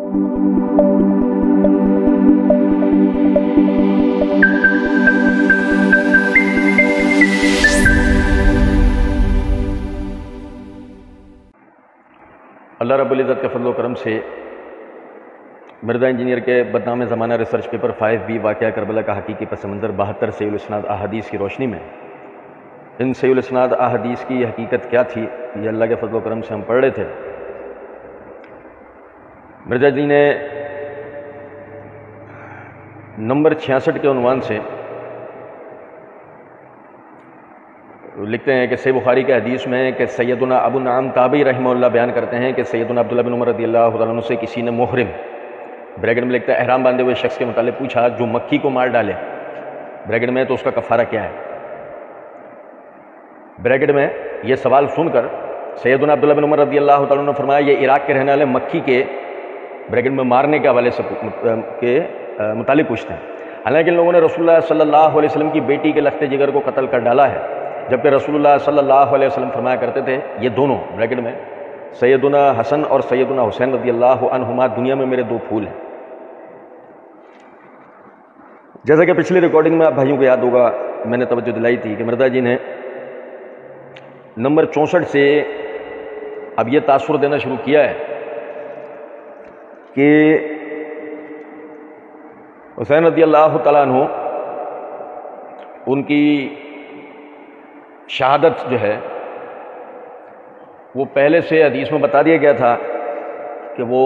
اللہ رب العزت کے فضل و کرم سے مرزا انجینئر کے بدنام زمانہ ریسرچ پیپر 5B واقعہ کربلا کا حقیقی پس منظر 72 صحیح الاسناد احادیث کی روشنی میں ان صحیح الاسناد احادیث کی حقیقت کیا تھی، یہ اللہ کے فضل و کرم سے ہم پڑھ رہے تھے۔ مرزا جی نے نمبر 66 کے عنوان سے لکھتے ہیں کہ صحیح بخاری کے حدیث میں کہ سیدنا ابو نعیم تابعی رحمہ اللہ بیان کرتے ہیں کہ سیدنا عبداللہ بن عمر رضی اللہ تعالیٰ عنہ سے کسی نے محرم بریکٹ میں لکھتا ہے احرام باندھے ہوئے شخص کے متعلق پوچھا جو مکی کو مار ڈالے بریکٹ میں تو اس کا کفارہ کیا ہے۔ بریکٹ میں یہ سوال سن کر سیدنا عبداللہ بن عمر رضی اللہ تعالیٰ عنہ نے فرمایا یہ عراق کے رہنے والے مکی کے بریکٹ میں مارنے کے حوالے سے کے متعلق پوچھتے ہیں، حالانکہ ان لوگوں نے رسول اللہ صلی اللہ علیہ وسلم کی بیٹی کے لخت جگر کو قتل کر ڈالا ہے، جبکہ رسول اللہ صلی اللہ علیہ وسلم فرمایا کرتے تھے یہ دونوں بریکٹ میں سیدنا حسن اور سیدنا حسین رضی اللہ عنہما دنیا میں میرے 2 پھول ہیں۔ جیسا کہ پچھلی ریکارڈنگ میں آپ بھائیوں کو یاد ہوگا میں نے توجہ دلائی تھی کہ مرزا جی نے نمبر 64 سے اب یہ تاثر دینا شروع کیا ہے کہ حسین رضی اللہ تعالیٰ عنہ ان کی شہادت جو ہے وہ پہلے سے حدیث میں بتا دیا گیا تھا کہ وہ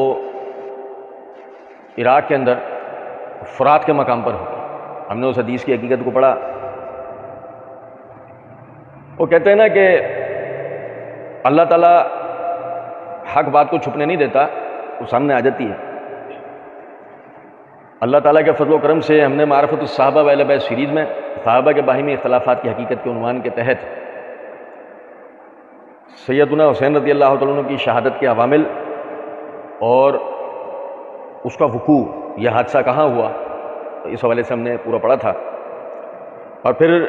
عراق کے اندر فرات کے مقام پر ہوگی۔ ہم نے اس حدیث کی حقیقت کو پڑھا، وہ کہتے ہیں نا کہ اللہ تعالیٰ حق بات کو چھپنے نہیں دیتا، وہ سامنے آ جاتی ہے۔ اللہ تعالیٰ کے فضل و کرم سے ہم نے معرفت الصحابہ ویل بیت سیریز میں صحابہ کے باہمی اختلافات کی حقیقت کے عنوان کے تحت سیدنا حسین رضی اللہ تعالیٰ عنہ کی شہادت کے عوامل اور اس کا وقوع، یہ حادثہ کہاں ہوا، اس حوالے سے ہم نے پورا پڑھا تھا۔ اور پھر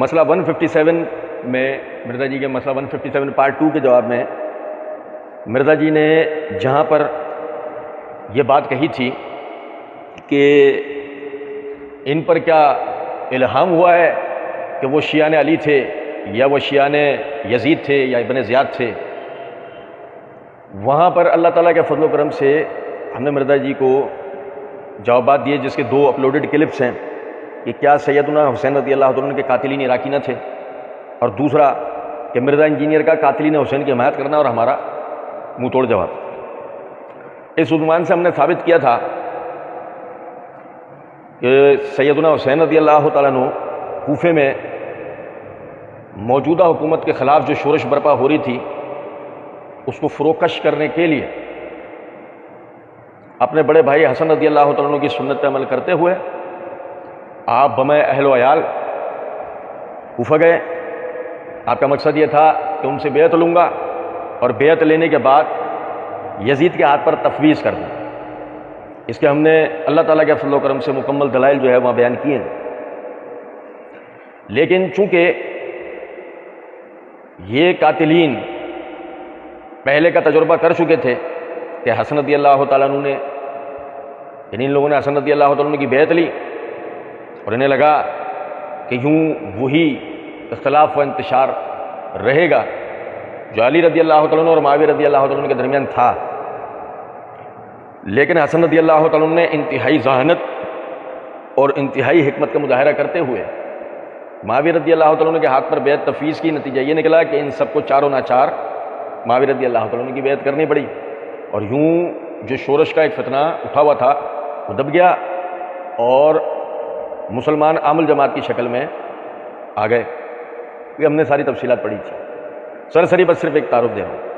مسئلہ 157 میں مرزا جی کے مسئلہ 157 پارٹ 2 کے جواب میں مرزا جی نے جہاں پر یہ بات کہی تھی کہ ان پر کیا الہام ہوا ہے کہ وہ شیعان علی تھے یا وہ شیعان یزید تھے یا ابن زیاد تھے، وہاں پر اللہ تعالیٰ کے فضل و کرم سے ہم نے مرزا جی کو جوابات دیے جس کے 2 اپلوڈڈ کلپس ہیں کہ کیا سیدنا حسین رضی اللہ عنہ کے قاتلین عراقی نہ تھے، اور دوسرا کہ مرزا انجینئر کا قاتلین حسین کی حمایت کرنا اور ہمارا منہ توڑ جواب۔ اس عنوان سے ہم نے ثابت کیا تھا کہ سیدنا حسین رضی اللہ تعالیٰ عنہ کوفے میں موجودہ حکومت کے خلاف جو شورش برپا ہو رہی تھی اس کو فروکش کرنے کے لیے اپنے بڑے بھائی حسن رضی اللہ تعالیٰ عنہ کی سنت پہ عمل کرتے ہوئے آپ بمع اہل و عیال کوفہ گئے۔ آپ کا مقصد یہ تھا کہ ان سے بیعت لوں گا اور بیعت لینے کے بعد یزید کے ہاتھ پر تفویض کر دوں۔ اس کے ہم نے اللہ تعالیٰ کے فضل و کرم سے مکمل دلائل جو ہے وہاں بیان کیے ہیں، لیکن چونکہ یہ قاتلین پہلے کا تجربہ کر چکے تھے کہ حسن رضی اللہ تعالیٰ عنہ نے یعنی ان لوگوں نے حسن رضی اللہ تعالیٰ عنہ کی بیعت لی اور انہیں لگا کہ یوں وہی اختلاف و انتشار رہے گا جو علی رضی اللہ تعالیٰ عنہ اور معاویہ رضی اللہ تعالیٰ عنہ کے درمیان تھا، لیکن حسن رضی اللہ تعالیٰ عنہ نے انتہائی ذہانت اور انتہائی حکمت کا مظاہرہ کرتے ہوئے معاویہ رضی اللہ تعالیٰ عنہ کے ہاتھ پر بیعت تفویض کی۔ نتیجہ یہ نکلا کہ ان سب کو چاروں ناچار معاویہ رضی اللہ تعالیٰ عنہ کی بیعت کرنی پڑی، اور یوں جو شورش کا ایک فتنہ اٹھا ہوا تھا وہ دب گیا اور مسلمان عامل جماعت کی شکل میں آ گئے۔ یہ ہم نے ساری تفصیلات پڑھی تھی، سرسری بس صرف ایک تعارف دے رہا ہوں۔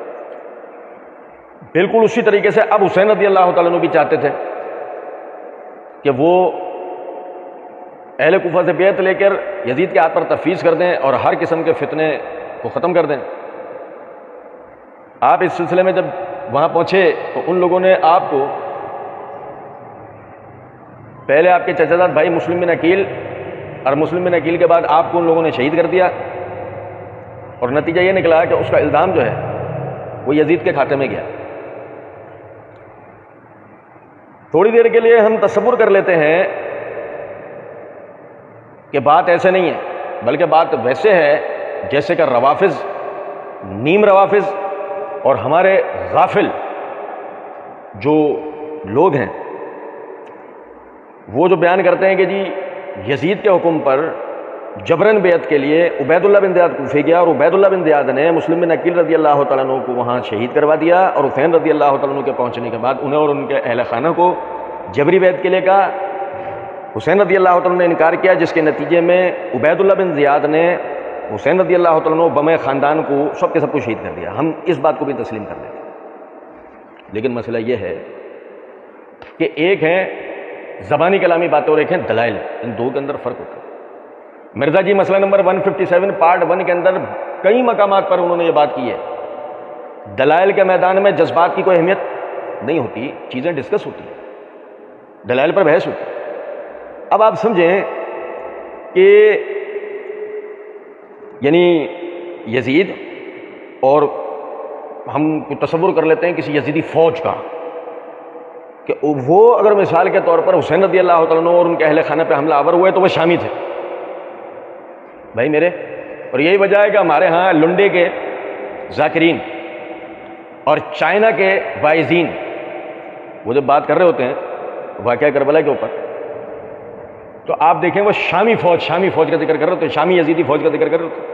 بالکل اسی طریقے سے اب حسین رضی اللہ تعالیٰ عنہ بھی چاہتے تھے کہ وہ اہل کوفہ سے بیعت لے کر یزید کے ہاتھ پر تفویض کر دیں اور ہر قسم کے فتنے کو ختم کر دیں۔ آپ اس سلسلے میں جب وہاں پہنچے تو ان لوگوں نے آپ کو پہلے آپ کے چچا زاد بھائی مسلم بن عقیل اور مسلم بن عقیل کے بعد آپ کو ان لوگوں نے شہید کر دیا، اور نتیجہ یہ نکلا کہ اس کا الزام جو ہے وہ یزید کے کھاتے میں گیا۔ تھوڑی دیر کے لیے ہم تصور کر لیتے ہیں کہ بات ایسے نہیں ہے، بلکہ بات ویسے ہے جیسے کہ روافض، نیم روافض اور ہمارے غافل جو لوگ ہیں وہ جو بیان کرتے ہیں کہ جی یزید کے حکم پر جبرن بیعت کے لیے عبید اللہ بن زیاد کوفی گیا، اور عبید اللہ بن زیاد نے مسلم بن عقیل رضی اللہ تعالیٰ عنہ کو وہاں شہید کروا دیا، اور حسین رضی اللہ تعالیٰ عنہ کے پہنچنے کے بعد انہیں اور ان کے اہل خانہ کو جبری بیعت کے لیے کہا۔ حسین رضی اللہ تعالیٰ عنہ نے انکار کیا، جس کے نتیجے میں عبید اللہ بن زیاد نے حسین رضی اللہ تعالیٰ عنہ بم خاندان کو سب کے سب کو شہید کر دیا۔ ہم اس بات کو بھی تسلیم کر لیتے ہیں، لیکن مسئلہ یہ ہے کہ ایک ہے زبانی کلامی باتیں اور ایک ہیں دلائل، ان دو کے اندر فرق ہوتا ہے۔ مرزا جی مسئلہ نمبر 157 پارٹ 1 کے اندر کئی مقامات پر انہوں نے یہ بات کی ہے، دلائل کے میدان میں جذبات کی کوئی اہمیت نہیں ہوتی، چیزیں ڈسکس ہوتی ہیں، دلائل پر بحث ہوتی ہے۔ اب آپ سمجھیں کہ یعنی یزید، اور ہم تصور کر لیتے ہیں کسی یزیدی فوج کا کہ وہ اگر مثال کے طور پر حسین رضی اللہ تعالیٰ عنہ اور ان کے اہل خانہ پہ حملہ آور ہوئے تو وہ شامی تھے بھائی میرے، اور یہی وجہ ہے کہ ہمارے ہاں لنڈے کے ذاکرین اور چائنا کے وائزین وہ جب بات کر رہے ہوتے ہیں واقعہ کربلا کے اوپر، تو آپ دیکھیں وہ شامی فوج کا ذکر کر رہے ہوتے ہیں، شامی یزیدی فوج کا ذکر کر رہے ہوتے ہیں۔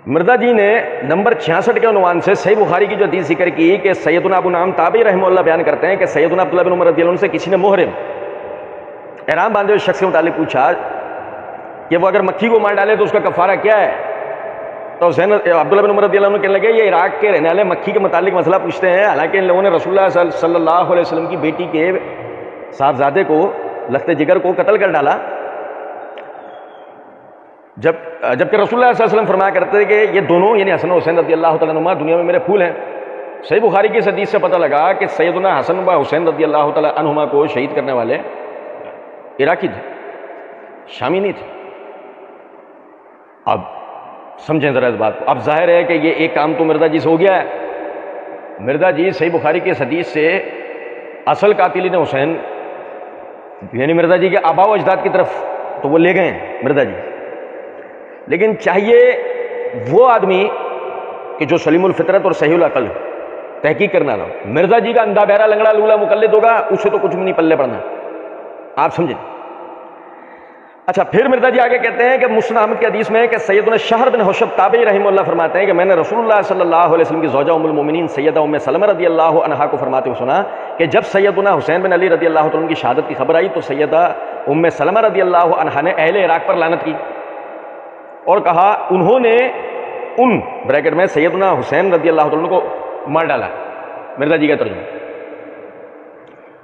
مرزا جی نے نمبر 66 کے عنوان سے صحیح بخاری کی جو حدیث ذکر کی کہ سیدنا ابو نعیم تابعی رحمہ اللہ بیان کرتے ہیں کہ سیدنا عبداللہ بن عمر رضی اللہ عنہ سے کسی نے محرم احرام باندھے ہوئے شخص کے متعلق پوچھا کہ وہ اگر مکھی کو مار ڈالے تو اس کا کفارہ کیا ہے، تو حسین عبداللہ بن عمر رضی اللہ عنہ کہنے لگے یہ عراق کے رہنے والے مکھی کے متعلق مسئلہ پوچھتے ہیں، حالانکہ ان لوگوں نے رسول اللہ صلی اللہ علیہ وسلم کی بیٹی کے صاحبزادے کو لخت جگر کو قتل کر ڈالا، جبکہ رسول اللہ صلی اللہ علیہ وسلم فرمایا کرتے تھے کہ یہ دونوں یعنی حسن و حسین رضی اللہ تعالیٰ عنہما دنیا میں میرے پھول ہیں۔ صحیح بخاری کی اس حدیث سے پتہ لگا کہ سیدنا حسن و حسین رضی اللہ تعالیٰ عنہما کو شہید کرنے والے عراقی تھے، شامی نہیں تھے۔ اب سمجھیں ذرا اس بات کو، اب ظاہر ہے کہ یہ ایک کام تو مرزا جی سے ہو گیا ہے۔ مرزا جی صحیح بخاری کی اس حدیث سے اصل قاتلین حسین یعنی مرزا جی کے آباء و اجداد کی طرف تو وہ لے گئے ہیں مرزا جی، لیکن چاہیے وہ آدمی کہ جو سلیم الفطرت اور صحیح العقل تحقیق کرنا نہ ہو، مرزا جی کا اندھا بہرا لنگڑا لولا مقلد ہوگا، اسے تو کچھ بھی نہیں پلے پڑنا، آپ سمجھیں۔ اچھا پھر مرزا جی آگے کہتے ہیں کہ مسند احمد کی حدیث میں کہ سیدنا شہر بن حوشب تابعی رحمہ اللہ فرماتے ہیں کہ میں نے رسول اللہ صلی اللہ علیہ وسلم کی زوجہ ام المومنین سیدہ ام سلمہ رضی اللہ عنہا کو فرماتے ہوئے سنا کہ جب سیدنا حسین بن علی رضی اللہ عنہ کی شہادت کی خبر آئی تو سیدہ ام سلمہ رضی اللہ عنہا نے اہل عراق پر لعنت کی اور کہا انہوں نے ان بریکٹ میں سیدنا حسین رضی اللہ عنہ کو مار ڈالا۔ مرزا جی کا ترجمہ،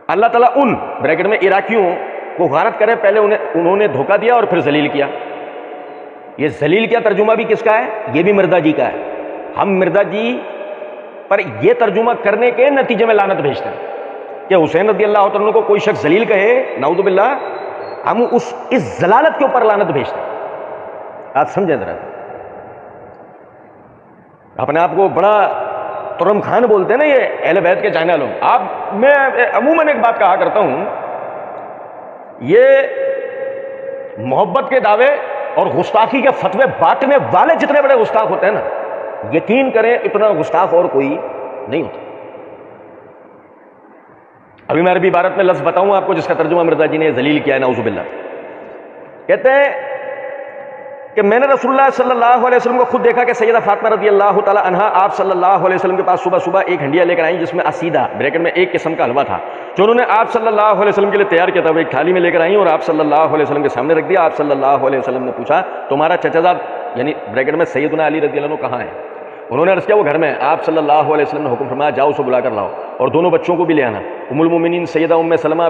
اللہ تعالیٰ ان بریکٹ میں عراقیوں کو غارت کرے، پہلے انہوں نے دھوکہ دیا اور پھر ذلیل کیا۔ یہ ذلیل کیا ترجمہ بھی کس کا ہے؟ یہ بھی مرزا جی کا ہے۔ ہم مرزا جی پر یہ ترجمہ کرنے کے نتیجے میں لعنت بھیجتے ہیں کہ حسین رضی اللہ عنہ کو کوئی شخص ذلیل کہے، نعوذ باللہ، ہم اس ضلالت کے اوپر لعنت بھیجتے ہیں۔ آپ سمجھیں ذرا، اپنے آپ کو بڑا ترم خان بولتے ہیں نا یہ اہل بیت کے چاہنے والوں۔ آپ میں عموماً ایک بات کہا کرتا ہوں، یہ محبت کے دعوے اور گستاخی کے فتوے بانٹنے والے جتنے بڑے گستاخ ہوتے ہیں نا، یقین کریں اتنا گستاخ اور کوئی نہیں ہوتا۔ ابھی میں عربی عبارت میں لفظ بتاؤں آپ کو جس کا ترجمہ مرزا جی نے ذلیل کیا ہے، نعوذ باللہ۔ کہتے ہیں کہ میں نے رسول اللہ صلی اللہ علیہ وسلم کو خود دیکھا کہ سیدہ فاطمہ رضی اللہ تعالی عنہا آپ صلی اللہ علیہ وسلم کے پاس صبح صبح ایک ہنڈیا لے کر آئیں جس میں اسیدہ بریکٹ میں ایک قسم کا حلوہ تھا، جو انہوں نے آپ صلی اللہ علیہ وسلم کے لیے تیار کیا تھا، وہ ایک تھالی میں لے کر آئیں اور آپ صلی اللہ علیہ وسلم کے سامنے رکھ دیا۔ آپ صلی اللہ علیہ وسلم نے پوچھا تمہارا چچا زاد یعنی بریکٹ میں سیدنا علی رضی اللہ عنہ کہاں ہے؟ انہوں نے عرض کیا وہ گھر میں ہے۔ آپ صلی اللہ علیہ وسلم نے حکم فرمایا جاؤ اسے بلا کر لاؤ اور دونوں بچوں کو بھی لے آنا۔ ام المومنین سیدہ ام سلمہ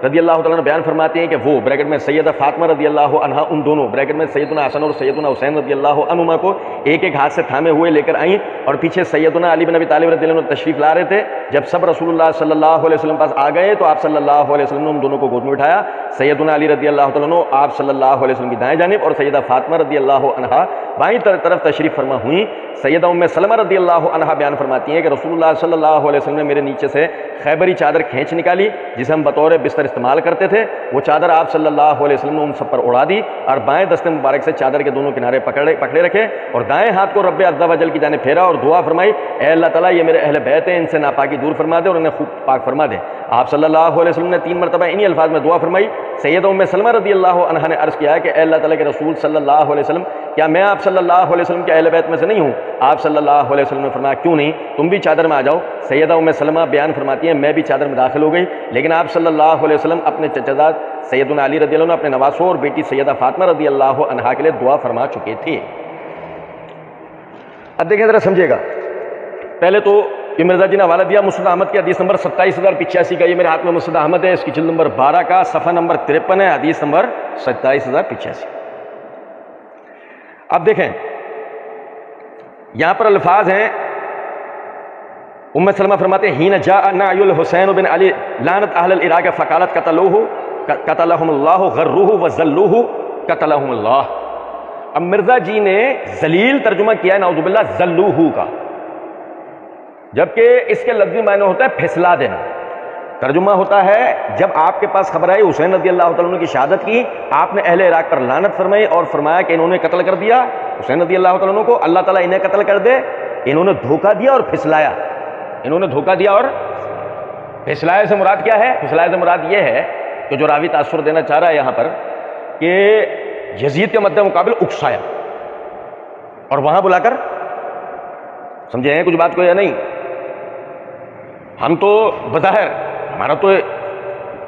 رضی اللہ تعالیٰ عنہ بیان فرماتے ہیں کہ وہ بریکٹ میں سیدہ فاطمہ رضی اللہ عنہا ان دونوں بریکٹ میں سیدنا حسن اور سیدنا حسین رضی اللہ عنہما کو ایک ایک ہاتھ سے تھامے ہوئے لے کر آئیں، اور پیچھے سیدنا علی بن ابی طالب رضی اللہ عنہ تشریف لا رہے تھے۔ جب سب رسول اللہ صلی اللہ علیہ وسلم پاس آ گئے تو آپ صلی اللہ علیہ وسلم نے ان دونوں کو گود میں اٹھایا، سیدنا علی رضی اللہ تعالیٰ عنہ آپ صلی اللہ علیہ وسلم کی دائیں جانب اور سیدہ فاطمہ رضی اللہ عنہا بائیں طرف تشریف فرما ہوئیں۔ سیدہ ام سلمہ رضی اللہ عنہا بیان فرماتی ہیں کہ رسول اللہ صلی اللہ علیہ وسلم نے میرے نیچے سے خیبری چادر کھینچ نکالی جسے ہم بطور بستر استعمال کرتے تھے، وہ چادر آپ صلی اللہ علیہ وسلم نے ان سب پر اڑا دی اور بائیں دست مبارک سے چادر کے دونوں کنارے پکڑے رکھے اور دائیں ہاتھ کو رب عز و جل کی جانب پھیرا اور دعا فرمائی، اے اللہ تعالیٰ یہ میرے اہل بیت ہیں، ان سے ناپاکی دور فرما دے اور انہیں خوب پاک فرما دے۔ آپ صلی اللہ علیہ وسلم نے 3 مرتبہ انہی الفاظ میں دعا فرمائی۔ سیدہ ام سلمہ رضی اللہ عنہا نے عرض کیا کہ اے اللہ تعالیٰ کے رسول صلی اللہ علیہ وسلم، کیا میں آپ صلی اللہ علیہ وسلم کے اہل بیت میں سے نہیں ہوں؟ آپ صلی اللہ علیہ وسلم نے فرمایا کیوں نہیں، تم بھی چادر میں آ جاؤ۔ سیدہ ام سلمہ بیان فرماتی ہیں میں بھی چادر میں داخل ہو گئی، لیکن آپ صلی اللہ علیہ وسلم اپنے چچا زاد سیدنا علی رضی اللہ عنہ، اپنے نواسوں اور بیٹی سیدہ فاطمہ رضی اللہ عنہا کے لیے دعا فرما چکے تھے۔ اب دیکھیں ذرا سمجھے گا، پہلے تو یہ مرزا جی نے حوالہ دیا مسند احمد کی حدیث نمبر 27085 کا، یہ میرے ہاتھ میں مسند احمد ہے، اس کی جلد نمبر 12 کا صفحہ نمبر 53 ہے، حدیث نمبر 27085۔ اب دیکھیں یہاں پر الفاظ ہیں، ام سلمہ فرماتے ہیں ہین جاء نعی الحسین بن علی لعنت اہل العراق فقالت قتلہم اللہ غروہ وذلوہ قتلہم اللہ۔ اب مرزا جی نے ذلیل ترجمہ کیا ہے نعوذ باللہ ذلوہ کا، جبکہ اس کے لفظی معنی ہوتا ہے پھسلا دینا۔ ترجمہ ہوتا ہے جب آپ کے پاس خبر آئی حسین رضی اللہ تعالیٰ عنہ کی شہادت کی، آپ نے اہل عراق پر لعنت فرمائی اور فرمایا کہ انہوں نے قتل کر دیا حسین رضی اللہ تعالیٰ عنہ کو، اللہ تعالیٰ انہیں قتل کر دے، انہوں نے دھوکہ دیا اور پھسلایا، انہوں نے دھوکہ دیا اور پھسلایا سے مراد کیا ہے؟ پھسلایا سے مراد یہ ہے کہ جو راوی تاثر دینا چاہ رہا ہے یہاں پر کہ یزید کے مد مقابل اکسایا اور وہاں بلا کر، سمجھے ہیں کچھ بات کو یا نہیں؟ ہم تو بظاہر ہمارا تو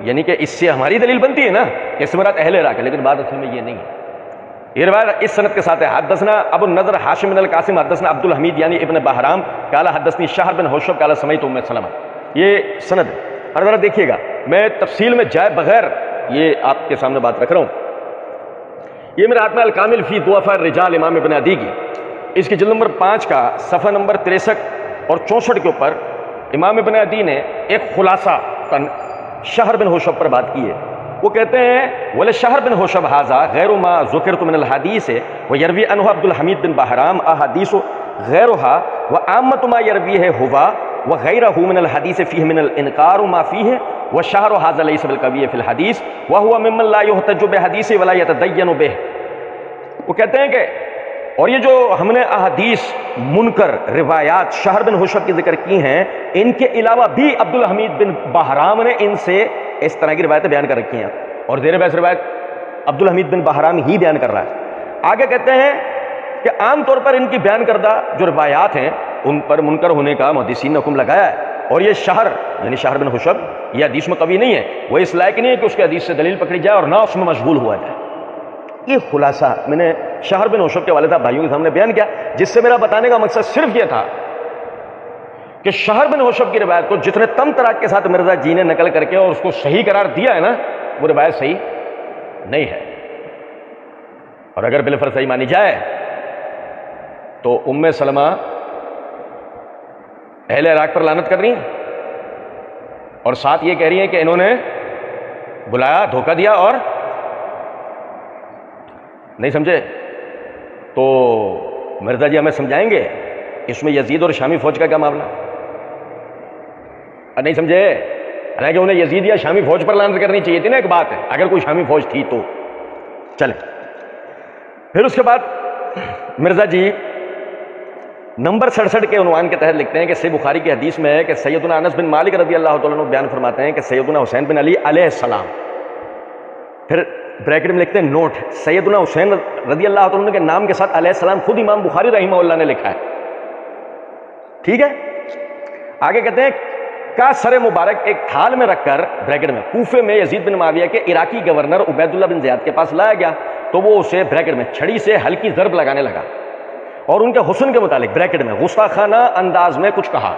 یعنی کہ اس سے ہماری دلیل بنتی ہے نا کہ اس مراد اہل عراق ہے، لیکن بات اصل میں یہ نہیں ہے۔ یہ روایت اس سند کے ساتھ ہے، حدثنا ابو النضر ہاشم بن القاسم حدثنا عبد الحمید یعنی ابن بہرام قال حدثنی شہر بن حوشب قال سمعت ام سلمہ، یہ سند ہے۔ اور ذرا دیکھیے گا، میں تفصیل میں جائے بغیر یہ آپ کے سامنے بات رکھ رہا ہوں۔ یہ میرے ہاتھ میں الکامل فی ضعفاء الرجال امام ابن عدی کی، اس کی جلد نمبر 5 کا صفحہ نمبر 63 اور 64 کے اوپر امام ابن عدی نے ایک خلاصہ شہر بن حوشب پر بات کی ہے۔ وہ کہتے ہیں ولی شہر بن حوشب ھذا غیر ما ذکرت من الحدیث ویروی عنہ عبد الحمید بن بہرام احادیث غیرها وعامۃ ما یرویہ ہوا وغیرہ من الحدیث فیہ من الانکار ما فیہ والشہر ھذا لیس بالقوی فی الحدیث وهو ممن لا یحتج بحدیث ولا یتدین بہ۔ وہ کہتے ہیں کہ اور یہ جو ہم نے احادیث منکر روایات شہر بن حوشب کی ذکر کی ہیں، ان کے علاوہ بھی عبد الحمید بن بہرام نے ان سے اس طرح کی روایتیں بیان کر رکھی ہیں، اور زیر بحث روایت عبد الحمید بن بہرام ہی بیان کر رہا ہے۔ آگے کہتے ہیں کہ عام طور پر ان کی بیان کردہ جو روایات ہیں ان پر منکر ہونے کا محدثین نے حکم لگایا ہے، اور یہ شہر یعنی شہر بن حوشب یہ حدیث میں قوی نہیں ہے، وہ اس لائق نہیں ہے کہ اس کے حدیث سے دلیل پکڑی جائے اور نہ اس میں مشغول ہوا جائے۔ یہ خلاصہ میں نے شہر بن حوشب کے والد بھائیوں کے سامنے بیان کیا، جس سے میرا بتانے کا مقصد صرف یہ تھا کہ شہر بن حوشب کی روایت کو جتنے تم تراک کے ساتھ مرزا جی نے نقل کر کے اور اس کو صحیح قرار دیا ہے نا، وہ روایت صحیح نہیں ہے، اور اگر بالفرض صحیح مانی جائے تو ام سلمہ اہل عراق پر لعنت کر رہی ہیں اور ساتھ یہ کہہ رہی ہیں کہ انہوں نے بلایا، دھوکہ دیا اور نہیں سمجھے۔ تو مرزا جی ہمیں سمجھائیں گے اس میں یزید اور شامی فوج کا کیا معاملہ؟ نہیں سمجھے؟ حالانکہ انہیں یزید یا شامی فوج پر لعنت کرنی چاہیے تھی نا، ایک بات ہے اگر کوئی شامی فوج تھی تو۔ چلیں پھر اس کے بعد مرزا جی نمبر 67 کے عنوان کے تحت لکھتے ہیں کہ صحیح بخاری کی حدیث میں ہے کہ سیدنا انس بن مالک رضی اللہ تعالیٰ عنہ بیان فرماتے ہیں کہ سیدنا حسین بن علی علیہ السلام، پھر بریکٹ میں لکھتے ہیں نوٹ، سیدنا حسین رضی اللہ تعالیٰ عنہ کے نام کے ساتھ علیہ السلام خود امام بخاری رحمہ اللہ نے لکھا ہے، ٹھیک ہے۔ آگے کہتے ہیں کا سر مبارک ایک تھال میں رکھ کر بریکٹ میں کوفے میں یزید بن معاویہ کے عراقی گورنر عبید اللہ بن زیاد کے پاس لایا گیا، تو وہ اسے بریکٹ میں چھڑی سے ہلکی ضرب لگانے لگا اور ان کے حسن کے متعلق بریکٹ میں غصہ خانہ انداز میں کچھ کہا،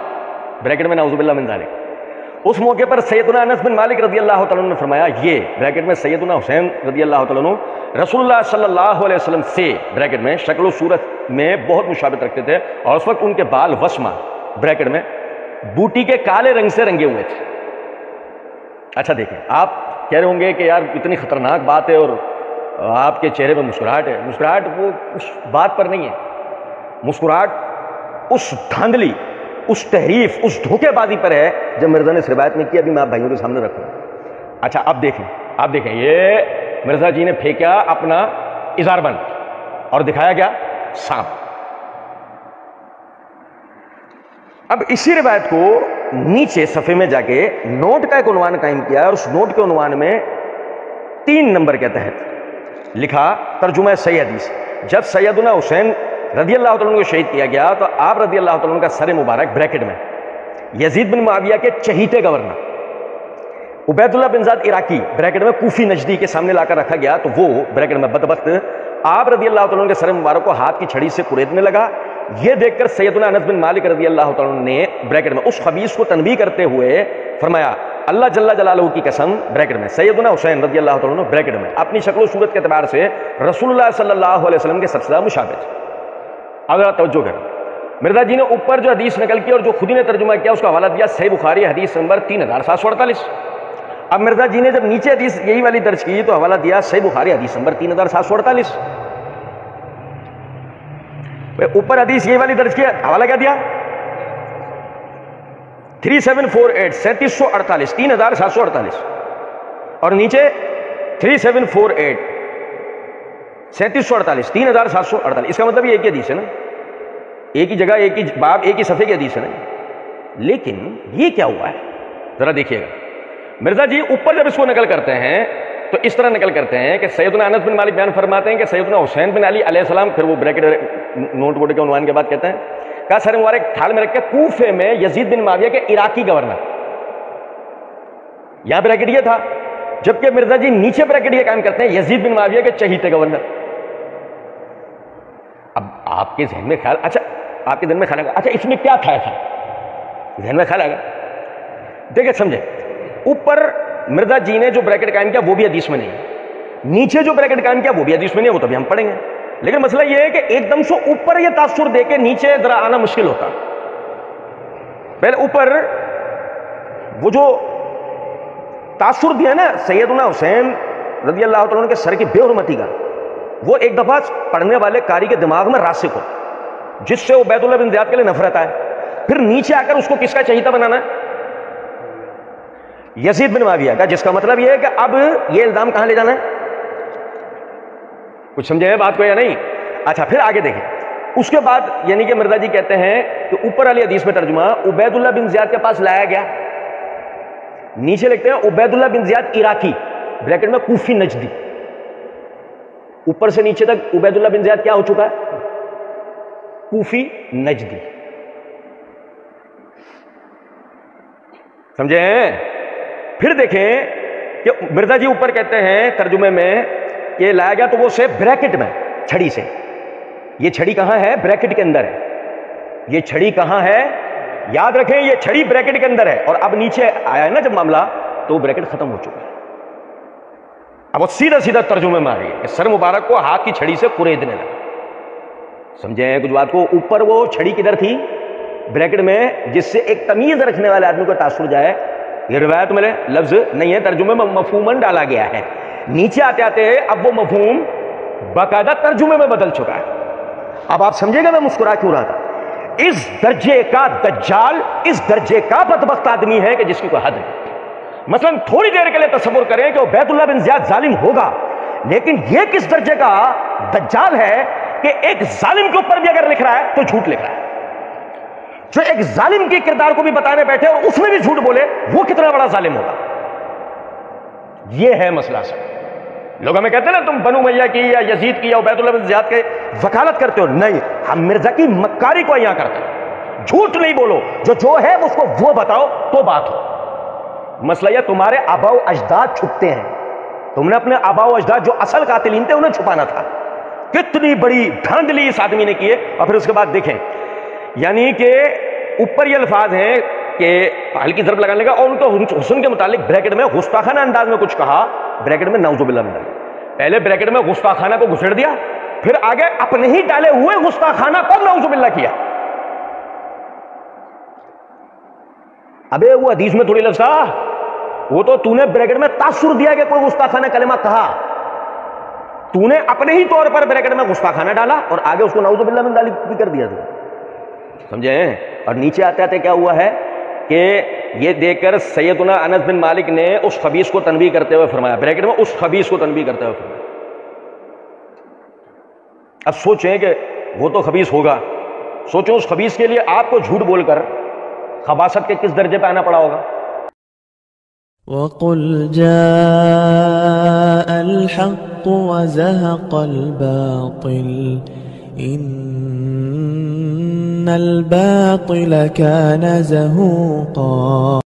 بریکٹ میں نعوذ باللہ من ذالک، اس موقع پر سیدنا انس بن مالک رضی اللہ تعالیٰ عنہ نے فرمایا، یہ بریکٹ میں سیدنا حسین رضی اللہ تعالیٰ عنہ رسول اللہ صلی اللہ علیہ وسلم سے بریکٹ میں شکل و صورت میں بہت مشابہت رکھتے تھے، اور اس وقت ان کے بال وسمہ بریکٹ میں بوٹی کے کالے رنگ سے رنگے ہوئے تھے۔ اچھا دیکھیں، آپ کہہ رہے ہوں گے کہ یار اتنی خطرناک بات ہے اور آپ کے چہرے پہ مسکراہٹ ہے۔ مسکراہٹ وہ اس بات پر نہیں ہے، مسکراہٹ اس دھاندلی، اس تحریف، اس دھوکے بازی پر ہے جب مرزا نے اس روایت میں کیا، ابھی میں آپ بھائیوں کے سامنے رکھوں۔ اچھا اب دیکھیں یہ مرزا جی نے پھینکا اپنا اظہار بند اور دکھایا کیا؟ سانپ۔ اب اسی روایت کو نیچے صفحے میں جا کے نوٹ کا ایک عنوان قائم کیا، اور اس نوٹ کے عنوان میں 3 نمبر کے تحت لکھا ترجمہ صحیح حدیث۔ جب سیدنا حسین رضی اللہ تعالیٰ عنہ کو شہید کیا گیا تو آپ رضی اللہ تعالیٰ عنہ کا سر مبارک بریکٹ میں یزید بن معاویہ کے چہیتے گورنر عبید اللہ بن زیاد عراقی بریکٹ میں کوفی نجدی کے سامنے لا کر رکھا گیا، تو وہ بریکٹ میں بدبخت آپ رضی اللہ تعالیٰ عنہ کے سر مبارک کو ہاتھ کی چھڑی سے کریدنے لگا۔ یہ دیکھ کر سیدنا انس بن مالک رضی اللہ تعالیٰ عنہ نے بریکٹ میں اس خبیث کو تنبیہ کرتے ہوئے فرمایا، اللہ جل جلالہ کی قسم بریکٹ میں سیدنا حسین رضی اللہ تعالیٰ عنہ بریکٹ میں اپنی شکل و صورت کے اعتبار سے رسول اللہ صلی اللہ علیہ وسلم کے سب سے زیادہ مشابہ تھے۔ اگر توجہ کریں، مرزا جی نے اوپر جو حدیث نقل کی اور جو خود ہی نے ترجمہ کیا اس کا حوالہ دیا صحیح بخاری حدیث نمبر 3748۔ اب مرزا جی نے جب نیچے حدیث یہی والی درج کی تو حوالہ دیا صحیح بخاری حدیث نمبر 3748۔ اوپر حدیث یہی والی درج کیا، حوالہ کیا دیا؟ 3748 3748 3748، اور نیچے 3748 3748 3748۔ اس کا مطلب یہ ایک ہی حدیث ہے نا، ایک ہی جگہ، ایک ہی باب، ایک ہی صفحے کی حدیث ہے نا۔ لیکن یہ کیا ہوا ہے ذرا دیکھیے گا، مرزا جی اوپر جب اس کو نقل کرتے ہیں تو اس طرح نقل کرتے ہیں کہ سیدنا انس بن مالک بیان فرماتے ہیں کہ سیدنا حسین بن علی علیہ السلام، پھر وہ بریکٹ نوٹ بورڈ کے عنوان کے بعد کہتے ہیں، کہا سر مبارک تھال میں رکھ کے کوفے میں یزید بن معاویہ کے عراقی گورنر، یہاں بریکٹ یہ تھا، جبکہ مرزا جی نیچے بریکٹ یہ قائم کرتے ہیں یزید بن معاویہ کے چہیتے گورنر۔ اب آپ کے ذہن میں خیال، اچھا آپ کے ذہن میں خیال آگا، اچھا اس میں کیا تھا ایسا، ذہن میں خیال آگا؟ دیکھیں سمجھے، اوپر مرزا جی نے جو بریکٹ قائم کیا وہ بھی حدیث میں نہیں ہے، نیچے جو بریکٹ قائم کیا وہ بھی حدیث میں نہیں ہے، وہ تبھی ہم پڑھیں گے۔ لیکن مسئلہ یہ ہے کہ ایک دم سے اوپر یہ تاثر دے کے نیچے ذرا آنا مشکل ہوتا۔ پہلے اوپر وہ جو تاثر دیا نا سیدنا حسین رضی اللہ تعالیٰ عنہ کے سر کی بے حرمتی کا، وہ ایک دفعہ پڑھنے والے قاری کے دماغ میں راسخ ہو، جس سے عبید اللہ بن زیاد کے لیے نفرت آئے، پھر نیچے آ کر اس کو کس کا چہیتا بنانا ہے؟ یزید بن معاویہ کا، جس کا مطلب یہ ہے کہ اب یہ الزام کہاں لے جانا ہے؟ کچھ سمجھے ہے بات کو یا نہیں؟ اچھا پھر آگے دیکھیں، اس کے بعد یعنی کہ مرزا جی کہتے ہیں کہ اوپر والی حدیث میں ترجمہ عبید اللہ بن زیاد کے پاس لایا گیا، نیچے لکھتے ہیں عبید اللہ بن زیاد عراقی بریکٹ میں کوفی نجدی، اوپر سے نیچے تک عبید اللہ بن زیاد کیا ہو چکا ہے؟ کوفی نجدی۔ سمجھے ہیں؟ پھر دیکھیں کہ مرزا جی اوپر کہتے ہیں ترجمے میں کہ لایا گیا تو وہ سے بریکٹ میں چھڑی سے، یہ چھڑی کہاں ہے؟ بریکٹ کے اندر ہے۔ یہ چھڑی کہاں ہے؟ یاد رکھیں یہ چھڑی بریکٹ کے اندر ہے، اور اب نیچے آیا ہے نا جب معاملہ تو بریکٹ ختم ہو چکا ہے۔ اب وہ سیدھا سیدھا ترجمے میں آ رہی ہے کہ سر مبارک کو ہاتھ کی چھڑی سے کریدنے لگا۔ سمجھے کچھ بات کو؟ اوپر وہ چھڑی کدھر تھی؟ بریکٹ میں، جس سے ایک تمیز رکھنے والے آدمی کو تاثر جائے۔ یہ روایت میں لفظ نہیں ہے، ترجمے میں مفہوماً ڈالا گیا ہے۔ نیچے آتے آتے اب وہ مفہوم باقاعدہ ترجمے میں بدل چکا ہے۔ اب آپ سمجھے گا میں مسکرا کیوں رہا تھا؟ اس درجے کا دجال، اس درجے کا بدبخت آدمی ہے کہ جس کی کوئی حد نہیں۔ مثلا تھوڑی دیر کے لیے تصور کریں کہ عبید اللہ بن زیاد ظالم ہوگا، لیکن یہ کس درجے کا دجال ہے کہ ایک ظالم کے اوپر بھی اگر لکھ رہا ہے تو جھوٹ لکھ رہا ہے۔ جو ایک ظالم کے کردار کو بھی بتانے بیٹھے اور اس میں بھی جھوٹ بولے، وہ کتنا بڑا ظالم ہوگا۔ یہ ہے مسئلہ سر۔ لوگ ہمیں کہتے ہیں نا تم بنو امیہ کی یا یزید کی یا عبید اللہ بن زیاد کے وکالت کرتے ہو، نہیں، ہم مرزا کی مکاری کو یہاں کرتے ہیں۔ جھوٹ نہیں بولو، جو ہے اس کو وہ بتاؤ تو بات ہو۔ مسئلہ یہ تمہارے آبا و اجداد چھپتے ہیں، تم نے اپنے آبا و اجداد جو اصل قاتلین تھے انہیں چھپانا تھا۔ کتنی بڑی دھاندلی اس آدمی نے کی ہے۔ اور پھر اس کے بعد دیکھیں، یعنی کہ اوپر یہ الفاظ ہیں کہ ہلکی ضرب لگانے کا، اور ان کو حسن کے متعلق بریکٹ میں گستاخانہ انداز میں کچھ کہا، بریکٹ میں نعوذ باللہ من ذالک، پہلے بریکٹ میں گستاخانہ کو گھسیڑ دیا، پھر آگے اپنے ہی ڈالے ہوئے گستاخانہ کو نعوذ باللہ کیا۔ ابے وہ حدیث میں تھوڑی لفظ تھا، وہ تو نے بریکٹ میں تاثر دیا کہ کوئی گستاخانہ کلمہ کہا، تو نے اپنے ہی طور پر بریکٹ میں گستاخانہ ڈالا اور آگے اس کو نعوذ باللہ من ذالک بھی کر دیا، سمجھے؟ اور نیچے آتے آتے کیا ہوا ہے کہ یہ دیکھ کر سیدنا انس بن مالک نے اس خبیث کو تنبیہ کرتے ہوئے فرمایا، بریکٹ میں اس خبیث کو تنبیہ کرتے ہوئے فرمایا۔ اب سوچیں کہ وہ تو خبیث ہوگا، سوچو اس خبیث کے لیے آپ کو جھوٹ بول کر خباثت کے کس درجے پہ آنا پڑا ہوگا۔ وَقُلْ جَاءَ الْحَقُّ وَزَهَقَ الْبَاطِلُ إِنَّ الْبَاطِلَ كَانَ زَهُوقًا۔